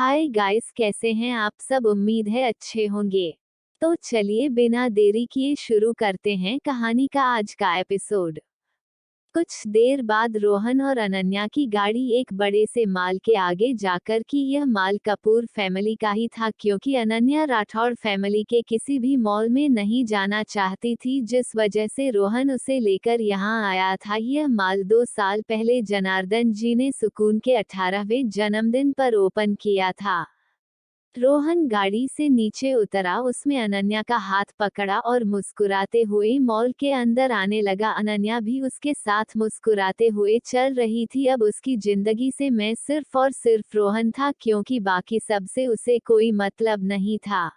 Hi guys, कैसे हैं आप सब। उम्मीद है अच्छे होंगे। तो चलिए बिना देरी किए शुरू करते हैं कहानी का आज का एपिसोड। कुछ देर बाद रोहन और अनन्या की गाड़ी एक बड़े से मॉल के आगे जाकर कि यह मॉल कपूर फैमिली का ही था, क्योंकि अनन्या राठौड़ फैमिली के किसी भी मॉल में नहीं जाना चाहती थी, जिस वजह से रोहन उसे लेकर यहाँ आया था। यह मॉल 2 साल पहले जनार्दन जी ने सुकून के 18वें जन्मदिन पर ओपन किया था। रोहन गाड़ी से नीचे उतरा, उसमें अनन्या का हाथ पकड़ा और मुस्कुराते हुए मॉल के अंदर आने लगा। अनन्या भी उसके साथ मुस्कुराते हुए चल रही थी। अब उसकी जिंदगी से मैं सिर्फ और सिर्फ रोहन था, क्योंकि बाकी सब से उसे कोई मतलब नहीं था।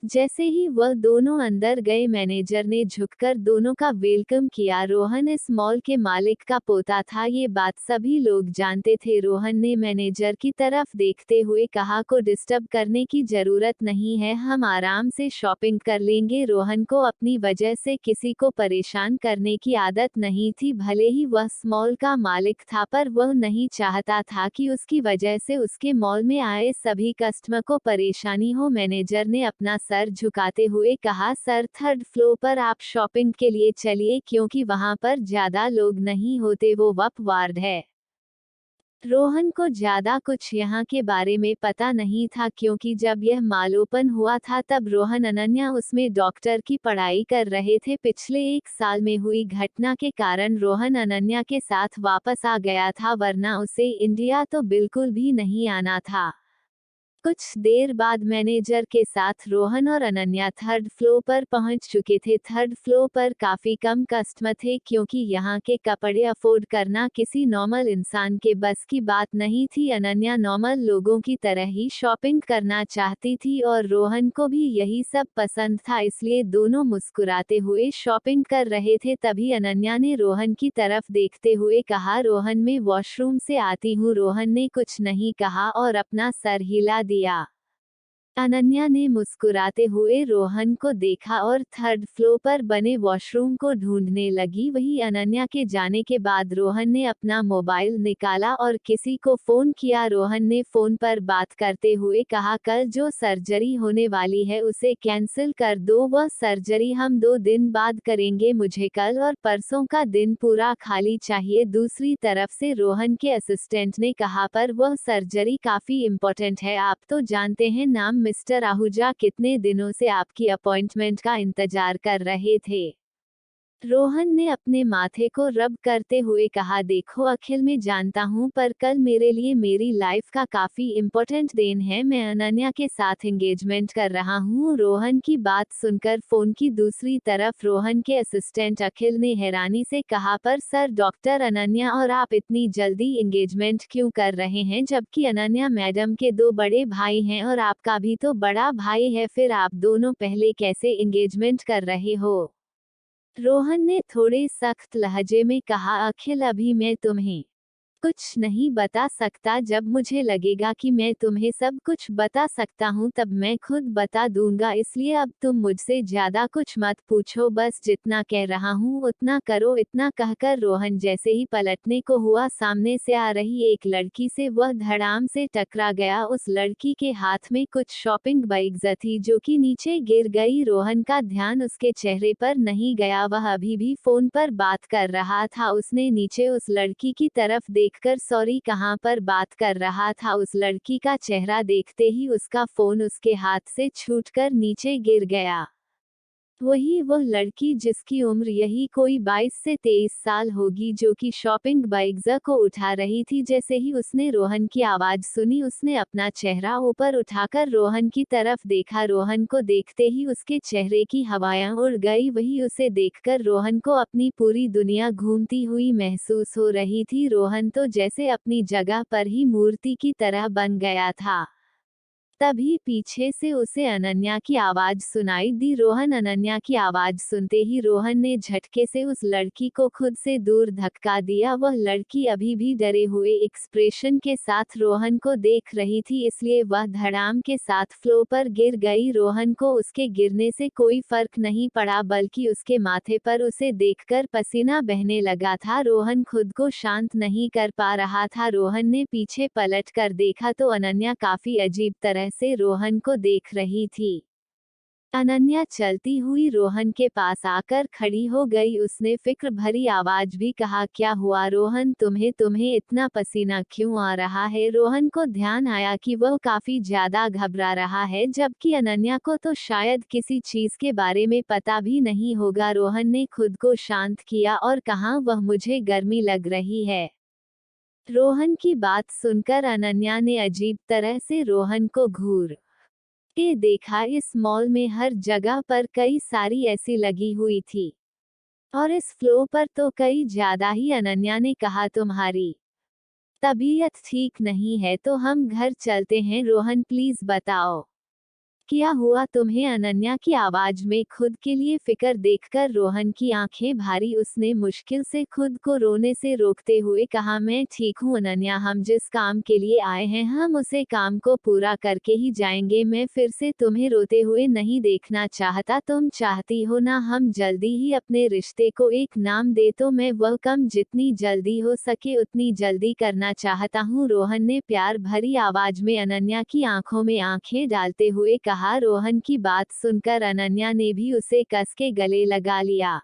जैसे ही वह दोनों अंदर गए, मैनेजर ने झुककर दोनों का वेलकम किया। रोहन इस मॉल के मालिक का पोता था, ये बात सभी लोग जानते थे। रोहन ने मैनेजर की तरफ देखते हुए कहा, को डिस्टर्ब करने की जरूरत नहीं है, हम आराम से शॉपिंग कर लेंगे। रोहन को अपनी वजह से किसी को परेशान करने की आदत नहीं थी। भले ही वह मॉल का मालिक था, पर वह नहीं चाहता था कि उसकी वजह से उसके मॉल में आए सभी कस्टमर को परेशानी हो। मैनेजर ने अपना सर झुकाते हुए कहा, सर 3rd फ्लोर पर आप शॉपिंग के लिए चलिए, क्योंकि वहां पर ज्यादा लोग नहीं होते, वो वप वार्ड है। रोहन को ज्यादा कुछ यहाँ के बारे में पता नहीं था, क्योंकि जब यह मॉल ओपन हुआ था तब रोहन अनन्या उसमें डॉक्टर की पढ़ाई कर रहे थे। पिछले 1 साल में हुई घटना के कारण रोहन अनन्या के साथ वापस आ गया था, वरना उसे इंडिया तो बिल्कुल भी नहीं आना था। कुछ देर बाद मैनेजर के साथ रोहन और अनन्या 3rd फ्लोर पर पहुंच चुके थे। 3rd फ्लोर पर काफी कम कस्टमर थे, क्योंकि यहाँ के कपड़े अफोर्ड करना किसी नॉर्मल इंसान के बस की बात नहीं थी। अनन्या नॉर्मल लोगों की तरह ही शॉपिंग करना चाहती थी और रोहन को भी यही सब पसंद था, इसलिए दोनों मुस्कुराते हुए शॉपिंग कर रहे थे। तभी अनन्या ने रोहन की तरफ देखते हुए कहा, रोहन मैं वॉशरूम से आती हूँ। रोहन ने कुछ नहीं कहा और अपना सर हिला दिया। अनन्या ने मुस्कुराते हुए रोहन को देखा और 3rd फ्लोर पर बने वॉशरूम को ढूंढने लगी। वही अनन्या के जाने के बाद रोहन ने अपना मोबाइल निकाला और किसी को फोन किया। रोहन ने फोन पर बात करते हुए कहा, कल जो सर्जरी होने वाली है उसे कैंसिल कर दो, वह सर्जरी हम 2 दिन बाद करेंगे, मुझे कल और परसों का दिन पूरा खाली चाहिए। दूसरी तरफ से रोहन के असिस्टेंट ने कहा, पर वह सर्जरी काफी इम्पोर्टेंट है, आप तो जानते हैं नाम मिस्टर आहूजा कितने दिनों से आपकी अपॉइंटमेंट का इंतजार कर रहे थे। रोहन ने अपने माथे को रब करते हुए कहा, देखो अखिल मैं जानता हूँ, पर कल मेरे लिए मेरी लाइफ का काफी इम्पोर्टेंट दिन है, मैं अनन्या के साथ एंगेजमेंट कर रहा हूँ। रोहन की बात सुनकर फोन की दूसरी तरफ रोहन के असिस्टेंट अखिल ने हैरानी से कहा, पर सर डॉक्टर अनन्या और आप इतनी जल्दी एंगेजमेंट क्यों कर रहे हैं, जबकि अनन्या मैडम के 2 बड़े भाई हैं और आपका भी तो बड़ा भाई है, फिर आप दोनों पहले कैसे एंगेजमेंट कर रहे हो। रोहन ने थोड़े सख्त लहजे में कहा, अखिल अभी मैं तुम्हें कुछ नहीं बता सकता, जब मुझे लगेगा कि मैं तुम्हें सब कुछ बता सकता हूँ तब मैं खुद बता दूंगा, इसलिए अब तुम मुझसे ज्यादा कुछ मत पूछो, बस जितना कह रहा हूँ उतना करो। इतना कहकर रोहन जैसे ही पलटने को हुआ, सामने से आ रही एक लड़की से वह धड़ाम से टकरा गया। उस लड़की के हाथ में कुछ शॉपिंग बैग्स थी जो कि नीचे गिर गई। रोहन का ध्यान उसके चेहरे पर नहीं गया, वह अभी भी फोन पर बात कर रहा था। उसने नीचे उस लड़की की तरफ देखकर सॉरी कहाँ पर बात कर रहा था। उस लड़की का चेहरा देखते ही उसका फोन उसके हाथ से छूटकर नीचे गिर गया। वही वह लड़की जिसकी उम्र यही कोई 22 से 23 साल होगी, जो कि शॉपिंग बैग्स को उठा रही थी। जैसे ही उसने रोहन की आवाज सुनी, उसने अपना चेहरा ऊपर उठाकर रोहन की तरफ देखा। रोहन को देखते ही उसके चेहरे की हवाएं उड़ गई। वही उसे देखकर रोहन को अपनी पूरी दुनिया घूमती हुई महसूस हो रही थी। रोहन तो जैसे अपनी जगह पर ही मूर्ति की तरह बन गया था। तभी पीछे से उसे अनन्या की आवाज सुनाई दी। रोहन अनन्या की आवाज सुनते ही रोहन ने झटके से उस लड़की को खुद से दूर धक्का दिया। वह लड़की अभी भी डरे हुए एक्सप्रेशन के साथ रोहन को देख रही थी, इसलिए वह धड़ाम के साथ फ्लो पर गिर गई। रोहन को उसके गिरने से कोई फर्क नहीं पड़ा, बल्कि उसके माथे पर उसे देखकर पसीना बहने लगा था। रोहन खुद को शांत नहीं कर पा रहा था। रोहन ने पीछे पलट कर देखा तो अनन्या काफी अजीब तरह से रोहन को देख रही थी। अनन्या चलती हुई रोहन के पास आकर खड़ी हो गई। उसने फिक्र भरी आवाज भी कहा, क्या हुआ रोहन, तुम्हें इतना पसीना क्यों आ रहा है? रोहन को ध्यान आया कि वह काफी ज्यादा घबरा रहा है, जबकि अनन्या को तो शायद किसी चीज के बारे में पता भी नहीं होगा। रोहन ने खुद को शांत किया और कहा, वह मुझे गर्मी लग रही है। रोहन की बात सुनकर अनन्या ने अजीब तरह से रोहन को घूर के देखा। इस मॉल में हर जगह पर कई सारी ऐसी लगी हुई थी, और इस फ्लो पर तो कई ज्यादा ही। अनन्या ने कहा, तुम्हारी तबीयत ठीक नहीं है तो हम घर चलते हैं। रोहन प्लीज बताओ, क्या हुआ तुम्हें? अनन्या की आवाज में खुद के लिए फिक्र देखकर रोहन की आंखें भारी। उसने मुश्किल से खुद को रोने से रोकते हुए कहा, मैं ठीक हूँ अनन्या, हम जिस काम के लिए आए हैं हम उसे काम को पूरा करके ही जाएंगे। मैं फिर से तुम्हें रोते हुए नहीं देखना चाहता। तुम चाहती हो ना हम जल्दी ही अपने रिश्ते को एक नाम दे, तो मैं वह काम जितनी जल्दी हो सके उतनी जल्दी करना चाहता हूँ। रोहन ने प्यार भरी आवाज में अनन्या की आंखों में आंखें डालते हुए कहा। रोहन की बात सुनकर अनन्या ने भी उसे कस के गले लगा लिया।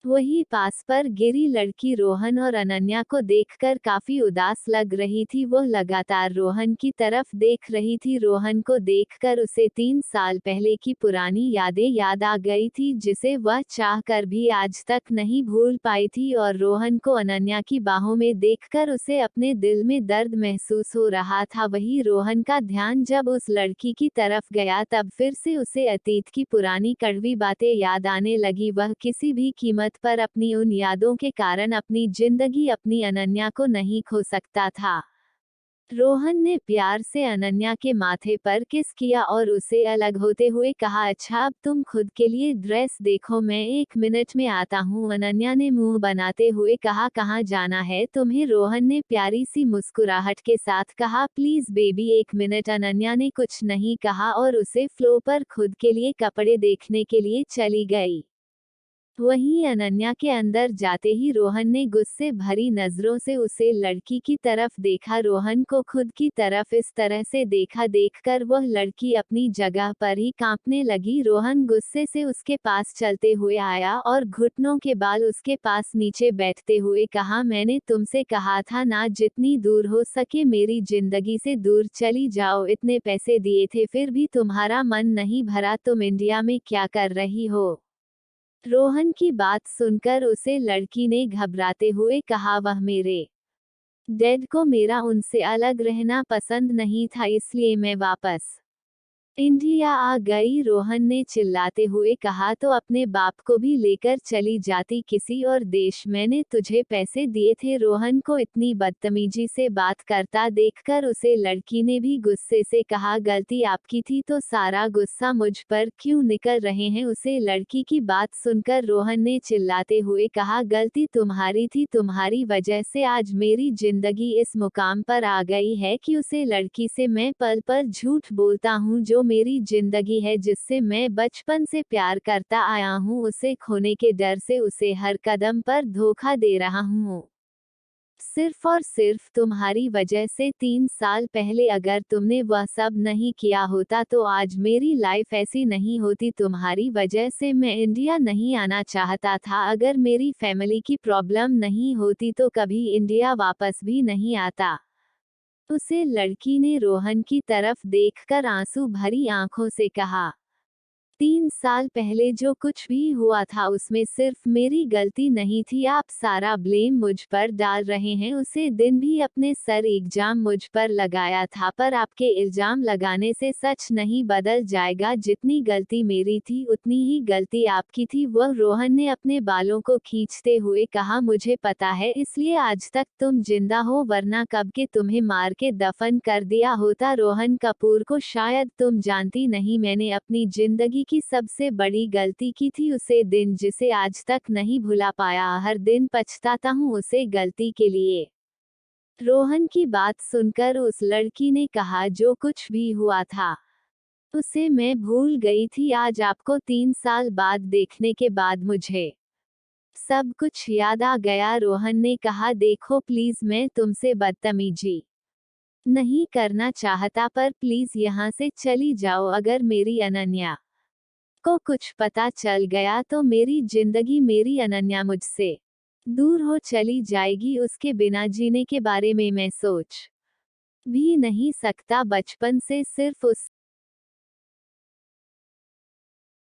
वही पास पर गिरी लड़की रोहन और अनन्या को देखकर काफी उदास लग रही थी। वह लगातार रोहन की तरफ देख रही थी। रोहन को देखकर उसे 3 साल पहले की पुरानी यादें याद आ गई थी, जिसे वह चाहकर भी आज तक नहीं भूल पाई थी। और रोहन को अनन्या की बाहों में देखकर उसे अपने दिल में दर्द महसूस हो रहा था। वही रोहन का ध्यान जब उस लड़की की तरफ गया, तब फिर से उसे अतीत की पुरानी कड़वी बातें याद आने लगी। वह किसी भी कीमत पर अपनी उन यादों के कारण अपनी जिंदगी, अपनी अनन्या को नहीं खो सकता था। रोहन ने प्यार से अनन्या के माथे पर किस किया और उसे अलग होते हुए कहा, अच्छा अब तुम खुद के लिए ड्रेस देखो, मैं 1 मिनट में आता हूँ। अनन्या ने मुंह बनाते हुए कहा, कहाँ जाना है तुम्हें? रोहन ने प्यारी सी मुस्कुराहट के साथ कहा, प्लीज बेबी 1 मिनट। अनन्या ने कुछ नहीं कहा और उसे फ्लो पर खुद के लिए कपड़े देखने के लिए चली गई। वहीं अनन्या के अंदर जाते ही रोहन ने गुस्से भरी नजरों से उसे लड़की की तरफ देखा। रोहन को खुद की तरफ इस तरह से देखा देखकर वह लड़की अपनी जगह पर ही कांपने लगी। रोहन गुस्से से उसके पास चलते हुए आया और घुटनों के बाल उसके पास नीचे बैठते हुए कहा, मैंने तुमसे कहा था ना, जितनी दूर हो सके मेरी जिंदगी से दूर चली जाओ। इतने पैसे दिए थे फिर भी तुम्हारा मन नहीं भरा। तुम इंडिया में क्या कर रही हो? रोहन की बात सुनकर उसे लड़की ने घबराते हुए कहा, वह मेरे डैड को मेरा उनसे अलग रहना पसंद नहीं था, इसलिए मैं वापस इंडिया आ गई। रोहन ने चिल्लाते हुए कहा, तो अपने बाप को भी लेकर चली जाती किसी और देश। मैंने तुझे पैसे दिए थे। रोहन को इतनी बदतमीजी से बात करता देखकर उसे लड़की ने भी गुस्से से कहा, गलती आपकी थी तो सारा गुस्सा मुझ पर क्यों निकल रहे हैं? उसे लड़की की बात सुनकर रोहन ने चिल्लाते हुए कहा, गलती तुम्हारी थी, तुम्हारी वजह से आज मेरी जिंदगी इस मुकाम पर आ गई है कि उसे लड़की से मैं पल पल झूठ बोलता हूँ। जो मेरी जिंदगी है, जिससे मैं बचपन से प्यार करता आया हूँ, उसे खोने के डर से उसे हर कदम पर धोखा दे रहा हूँ। सिर्फ और सिर्फ तुम्हारी वजह से। 3 साल पहले अगर तुमने वह सब नहीं किया होता तो आज मेरी लाइफ ऐसी नहीं होती। तुम्हारी वजह से मैं इंडिया नहीं आना चाहता था। अगर मेरी फैमिली की प्रॉब्लम नहीं होती तो कभी इंडिया वापस भी नहीं आता। उसे लड़की ने रोहन की तरफ देखकर आंसू भरी आंखों से कहा। 3 साल पहले जो कुछ भी हुआ था उसमें सिर्फ मेरी गलती नहीं थी। आप सारा ब्लेम मुझ पर डाल रहे हैं। उसे दिन भी अपने सर इल्जाम मुझ पर लगाया था, पर आपके इल्जाम लगाने से सच नहीं बदल जाएगा। जितनी गलती मेरी थी उतनी ही गलती आपकी थी। वह रोहन ने अपने बालों को खींचते हुए कहा, मुझे पता है, इसलिए आज तक तुम जिंदा हो, वरना कब के तुम्हें मार के दफन कर दिया होता। रोहन कपूर को शायद तुम जानती नहीं, मैंने अपनी जिंदगी की सबसे बड़ी गलती की थी। उसे दिन जिसे आज तक नहीं भुला पाया, हर दिन पछताता हूँ उसे गलती के लिए। रोहन की बात सुनकर उस लड़की ने कहा, जो कुछ भी हुआ था उसे मैं भूल गई थी। आज आपको 3 साल बाद देखने के बाद मुझे सब कुछ याद आ गया। रोहन ने कहा, देखो प्लीज, मैं तुमसे बदतमीजी नहीं करना चाहता, पर प्लीज यहाँ से चली जाओ। अगर मेरी अनन्या को कुछ पता चल गया तो मेरी जिंदगी, मेरी अनन्या मुझसे दूर हो चली जाएगी। उसके बिना जीने के बारे में मैं सोच भी नहीं सकता। बचपन से सिर्फ उस